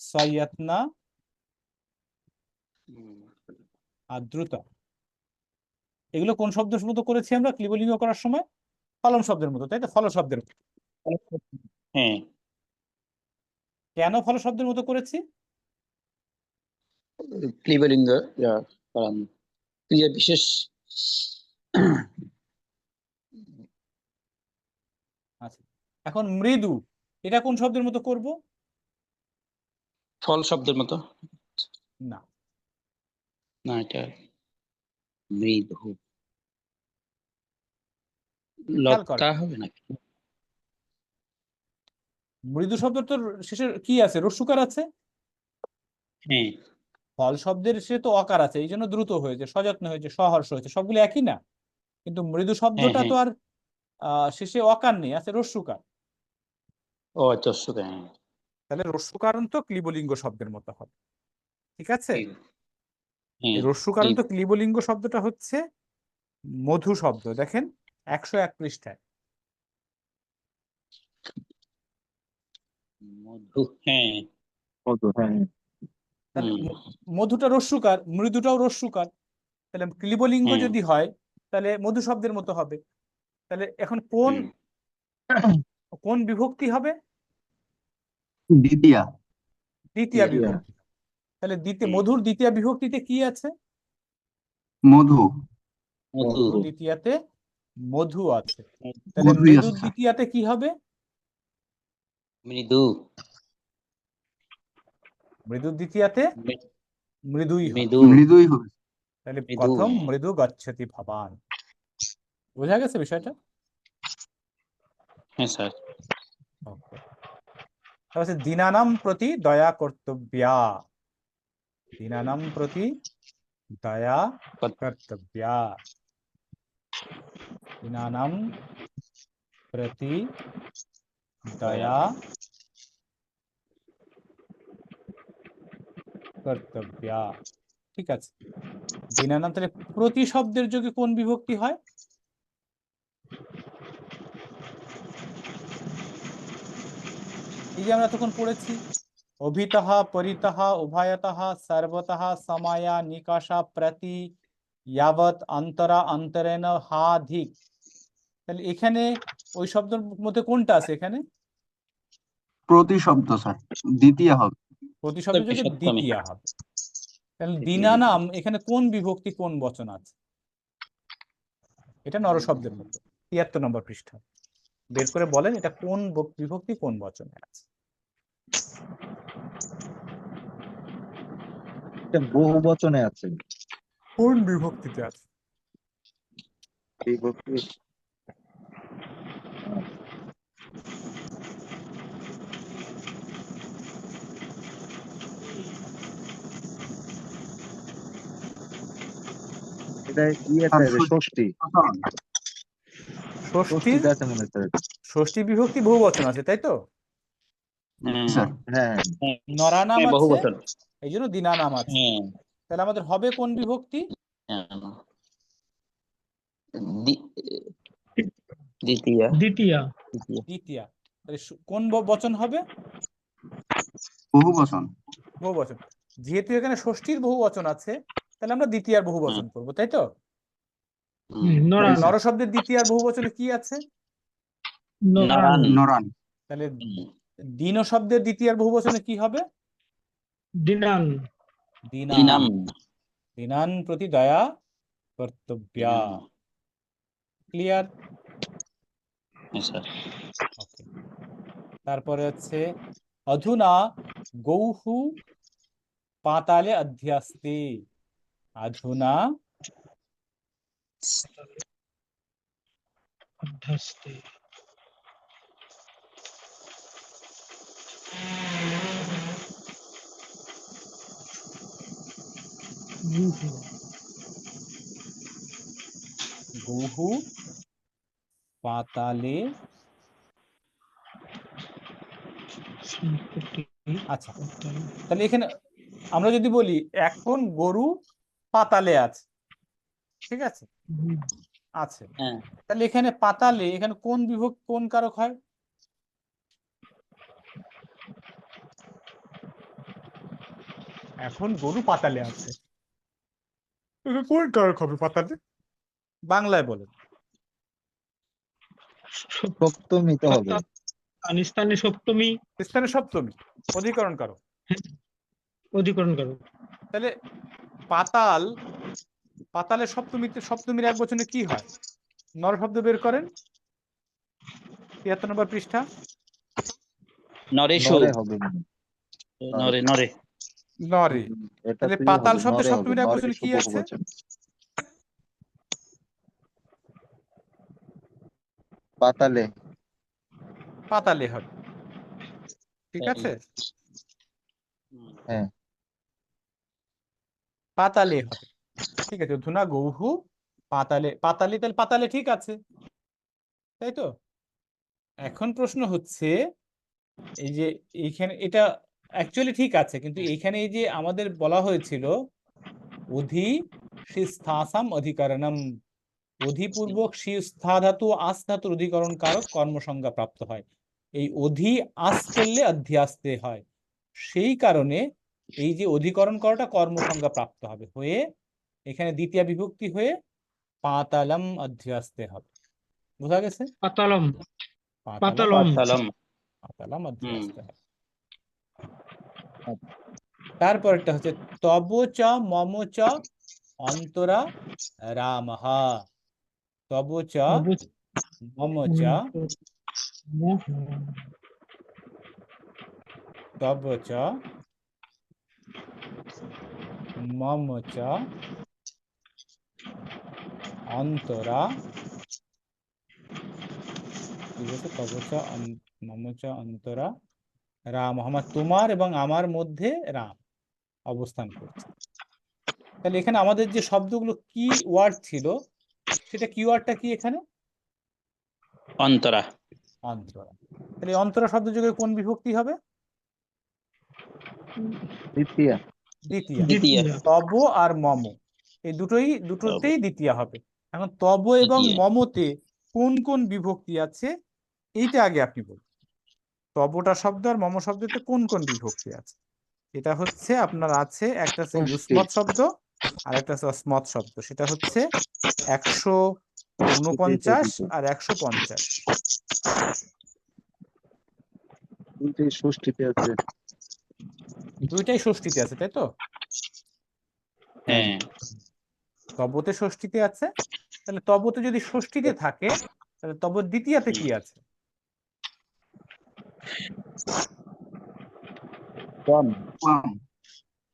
সয়ত্না আর দ্রুত। এগুলো কোন শব্দের মতো করেছি আমরা ক্লিবলিঙ্গ করার সময়? ফলন শব্দের মতো, তাই তো? ফল শব্দের মতো। হ্যাঁ, কেন ফল শব্দের মতো করেছি? ক্লিবলিঙ্গ কারণ ক্রিয়া বিশেষ। আচ্ছা, এখন মৃদু, এটা কোন শব্দের মতো করব? ফল শব্দের মতো না, না, এটা মৃদু। খেয়াল করেন, লতা হবে নাকি? মৃদু শব্দ তো শেষে কি আছে? রস্যুকার আছে। হ্যাঁ, ফল শব্দের সে তো অকার আছে, এই জন্য দ্রুত হয়েছে, সযত্ন হয়েছে, সহর্ষ হয়েছে, সবগুলো একই না? কিন্তু মৃদু হ্যাঁ, শব্দটা হ্যাঁ। তো আর শেষে অকার নেই, আছে রস্যুকার। ও আচ্ছা, হ্যাঁ। তাহলে রস্যুকারন্ত ক্লিবলিঙ্গ শব্দের মতো হবে, ঠিক আছে? এই হ্যাঁ, রস্যুকারন্ত ক্লিবলিঙ্গ শব্দটা হচ্ছে মধু শব্দ। দেখেন 101 পৃষ্ঠায়। মধু, হ্যাঁ। হ্যাঁ, তাহলে হুম, মধুটা রস্যুকার, মৃদুটাও রস্যুকার, তাহলে ক্লিবলিঙ্গ হ্যাঁ, যদি হয় তাহলে মধু শব্দের মতো হবে। তাহলে এখন কোন হুম। কোন বিভক্তি হবে? দ্বিতীয়া। দ্বিতীয় দ্বিতীয়া। বিভক্তি। তাহলে মধুর দ্বিতীয় বিভক্তিতে কি আছে? মধু। মধু, মধুর দ্বিতীয়াতে মধু আছে। তাহলে মধুই মৃদুর আছে। দ্বিতীয়াতে কি হবে? মৃদু, মৃদুর দ্বিতীয়াতে মৃদুই হবে। মৃদু, মৃদুই হবে। তাহলে মৃদু। কথম মৃদু গচ্ছতি ভবান। বোঝা গেছে বিষয়টা? হ্যাঁ স্যার। ওকে। তারপর দীনানাম প্রতি দয়া কর্তব্যা, দীনানাম প্রতি দয়া কর্তব্যা, দীনানাম প্রতি দয়া কর্তব্যা, ঠিক আছে। দীনানাম, তাহলে প্রতি শব্দের যোগে কোন বিভক্তি হয়? এই যে আমরা তখন পড়েছি অভিতঃ পরিতঃ উভয়তঃ সর্বতঃ সমায়া নিকাশা প্রতি यावत অন্তরা অন্তরেণ হাধিক। তাহলে এখানে ওই শব্দের মধ্যে কোনটা আছে? এখানে প্রতি শব্দ স্যার, দ্বিতীয় হবে। প্রতি শব্দের যোগে সপ্তমী। দ্বিতীয়া হবে। তাহলে দীনানাম এখানে কোন বিভক্তি কোন বচন আছে? এটা নর শব্দের মতো 73 নম্বর পৃষ্ঠা। বের করে বলেন এটা কোন বিভক্তি কোন বচনে আছে? এটা বহু বচনে আছে। কোন বিভক্তিতে আছে? বিভক্তি। এটা ইয়েতে আছে, ষষ্ঠী। ষষ্ঠীতে আছে মনে হচ্ছে। ষষ্ঠী বিভক্তি বহু বচন আছে, তাই তো? স্যার। হ্যাঁ, নরানাম বহু আছে, বছর। এই জন্য দীনানাম আছে। হ্যাঁ, তাহলে আমাদের হবে কোন বিভক্তি? দ্বিতীয় দ্বিতীয়া দ্বিতীয়া। তাহলে কোন বচন হবে? বহু বচন। বহু বচন। যেহেতু এখানে ষষ্ঠীর বহু বচন আছে, তাহলে আমরা দ্বিতীয়ার বহু বচন করবো, তাই তো? নরান নর শব্দের দ্বিতীয়ার বহু বচনে কি আছে? নরান নরান। তাহলে দিন শব্দের দ্বিতীয়ার বহু বচনে কি হবে? দিনান দিনান। দিনান প্রতি দয়া কর্তব্যা। ক্লিয়ার? ওকে। তারপরে হচ্ছে অধুনা গৌহু পাতালে অধ্যাস্তে। অধুনা অধ্যাস্তে গৌহু পাতালে। আচ্ছা, তাহলে এখানে আমরা যদি বলি এখন গরু পাতালে আছে, ঠিক আছে? আছে, তাহলে এখানে পাতালে এখানে কোন বিভক্তি কোন কারক হয়? এখন গরু পাতালে আছে, কোন কারক হবে পাতালে? বাংলায় বলেন। সপ্তমীতে হবে। স্থানে সপ্তমী। স্থানে সপ্তমী, অধিকরণ কারক। অধিকরণ কারক। তাহলে পাতাল, পাতালের সপ্তমীর এক বচনে কি হয়? নর শব্দ বের করেন, ৭৩ নম্বর পৃষ্ঠা। নরে হবে। নরে। তাহলে পাতাল শব্দের সপ্তমীর এক বচনে কি আছে? পাতালে। পাতালে হবে, ঠিক আছে? হ্যাঁ, পাতালে হবে, ঠিক আছে। অধুনা গৌহু পাতালে। পাতালে, তাহলে পাতালে ঠিক আছে, তাই তো? এখন প্রশ্ন হচ্ছে এই যে এইখানে এটা অ্যাকচুয়ালি ঠিক আছে, কিন্তু এইখানে এই যে আমাদের বলা হয়েছিল অধি শিস্থাসাম অধিকরণম, অধিপূর্বক শিস্থা ধাতু আস ধাতুর অধিকরণ কারক কর্মসংজ্ঞা প্রাপ্ত হয়। এই অধি আস করলে অধ্যাস্তে হয়, সেই কারণে এই যে অধিকরণ করাটা কর্মসংজ্ঞা প্রাপ্ত হবে, হয়ে এখানে দ্বিতীয় বিভক্তি হয়ে পাতালম অধ্যাস্তে হবে। বোঝা গেছে? পাতালম পাতালম পাতালম পাতালম অধ্যাস্তে হবে। তারপরটা হচ্ছে তব চ মম চ অন্তরা রামঃ। তব চ মম চ তব চ মম চ অন্তরা, কি বলছে? তব চ মম চ অন্তরা রাম, আমার তোমার এবং আমার মধ্যে রাম অবস্থান করছে। তাহলে এখানে আমাদের যে শব্দগুলো কি ওয়ার্ড ছিল, সেটা কি ওয়ার্ডটা কি এখানে? অন্তরা। অন্তরা। তাহলে অন্তরা শব্দ যুগে কোন বিভক্তি হবে? দ্বিতীয়া। দ্বিতীয়া। তব আর মম এই দুটোতেই দ্বিতীয়া হবে। এখন তব এবং মমতে কোন কোন বিভক্তি আছে এইটা আগে আপনি বলুন। তবটা শব্দ আর মম শব্দতে কোন কোন বিভক্তি আছে? এটা হচ্ছে আপনার আছে, একটা হচ্ছে ইউসমত শব্দ আর একটা হচ্ছে অসমত শব্দ। সেটা হচ্ছে ১৪৯ আর ১৫০। ষষ্ঠীতে আছে। দুইটাই ষষ্ঠীতে আছে, তাই তো? হ্যাঁ, তবতে ষষ্ঠীতে আছে। তাহলে তবতে যদি ষষ্ঠীতে থাকে, তাহলে তব দ্বিতীয়াতে কি আছে? কম।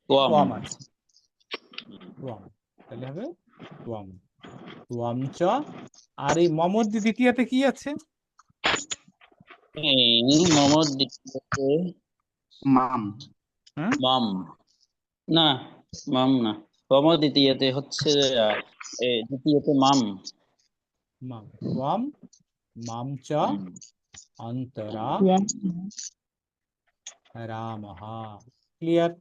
ত্বম আছে। ত্বম, তাহলে হবে ত্বম। ত্বম চ। আর এই মমর দ্বিতীয়াতে কি আছে? মম দ্বিতীয়তে মাম। মাম। না, মাম না। মম দ্বিতীয়তে হচ্ছে দ্বিতীয়তে মাম। মাম। ত্বম মাম চ অন্তরা রামঃ। ক্লিয়ার?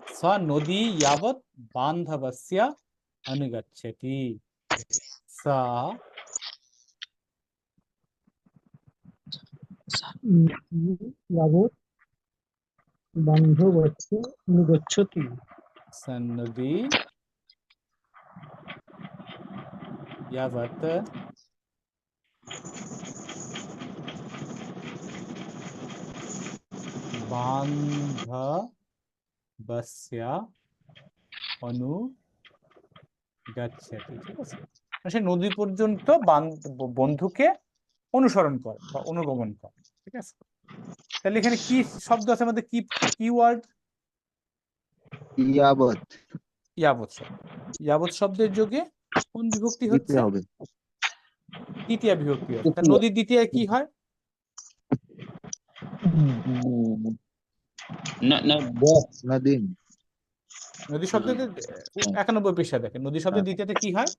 सा नदी यावत् बान्धवस्य अनुगच्छति सा यावत् बान्धवस्य अनुगच्छति सा नदी यावत् বান্ধবস্য অনুগচ্ছতি, ঠিক আছে? মানে সে নদী পর্যন্ত বন্ধুকে অনুসরণ করে বা অনুগমন করে, ঠিক আছে? তাহলে এখানে কি শব্দ আছে আমাদের, কি কি ওয়ার্ড? ইয়াবত ইয়াবৎ শব্দ। ইয়াবৎ শব্দের যোগে কোন বিভক্তি দিতে হচ্ছে? হবে। তৃতীয়া বিভক্তি হচ্ছে। তাহলে নদীর দ্বিতীয় কি হয়? নদীন নদী শব্দের 91 পৃষ্ঠা দেখেন, নদী শব্দের দ্বিতীয়তে কি হয়?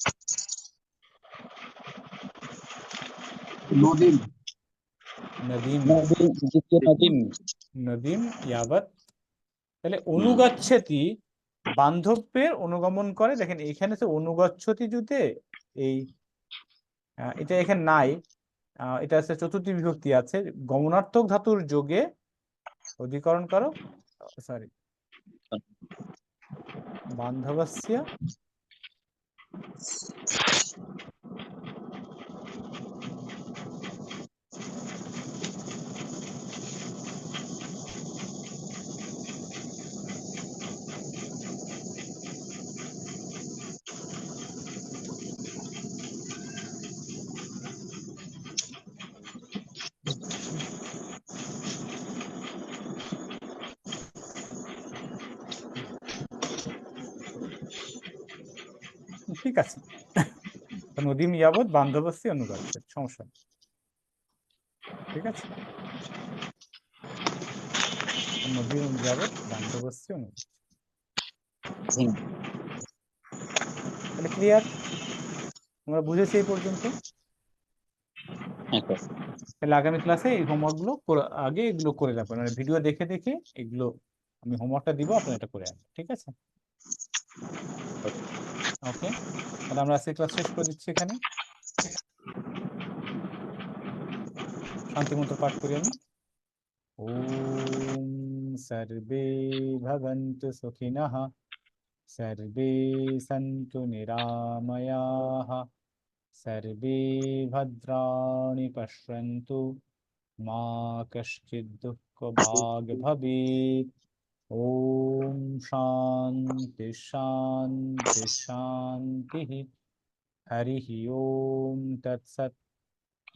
নদীম নদীম। নদীম নদীম ইয়াবৎ। তাহলে অনুগচ্ছতি বান্ধবের অনুগমন করে। দেখেন এখানে তো অনুগচ্ছতি জুতে এই এটা এখানে নাই, এটা আছে চতুর্থী বিভক্তি আছে, গমনার্থক ধাতুর যোগে অধিকরণ করো, সরি, বান্ধবস্য ঠিক আছে। নদীম ইয়াবৎ বান্ধবস্য অনুগচ্ছতি, সমস্যা নেই, ঠিক আছে? নদীম ইয়াবৎ বান্ধবস্য অনুগচ্ছতি। তাহলে ক্লিয়ার? আমরা বুঝেছি এই পর্যন্ত। তাহলে আগামী ক্লাসে এই হোমওয়ার্ক গুলো আগে এগুলো করে রাখবেন, মানে ভিডিও দেখে দেখে এগুলো আমি হোমওয়ার্কটা দিব, আপনারা এটা করে আনবেন, ঠিক আছে? ওকে, তাহলে আমরা আজকে ক্লাস শেষ করে দিচ্ছি এখানে। শান্তিমন্ত্র পাঠ করি আমি। ওম সর্বে ভবন্তু সুখিনঃ, সর্বে সন্তু নিরাময়াঃ, সর্বে ভদ্রাণি পশ্যন্তু, মা কশ্চিৎ দুঃখভাগ্ ভবেৎ। ওম শান্তি শান্তি শান্তি। হরিঃ ওম তৎসৎ।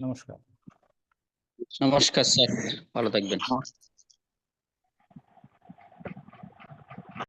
নমস্কার। নমস্কার স্যার, ভালো থাকবেন।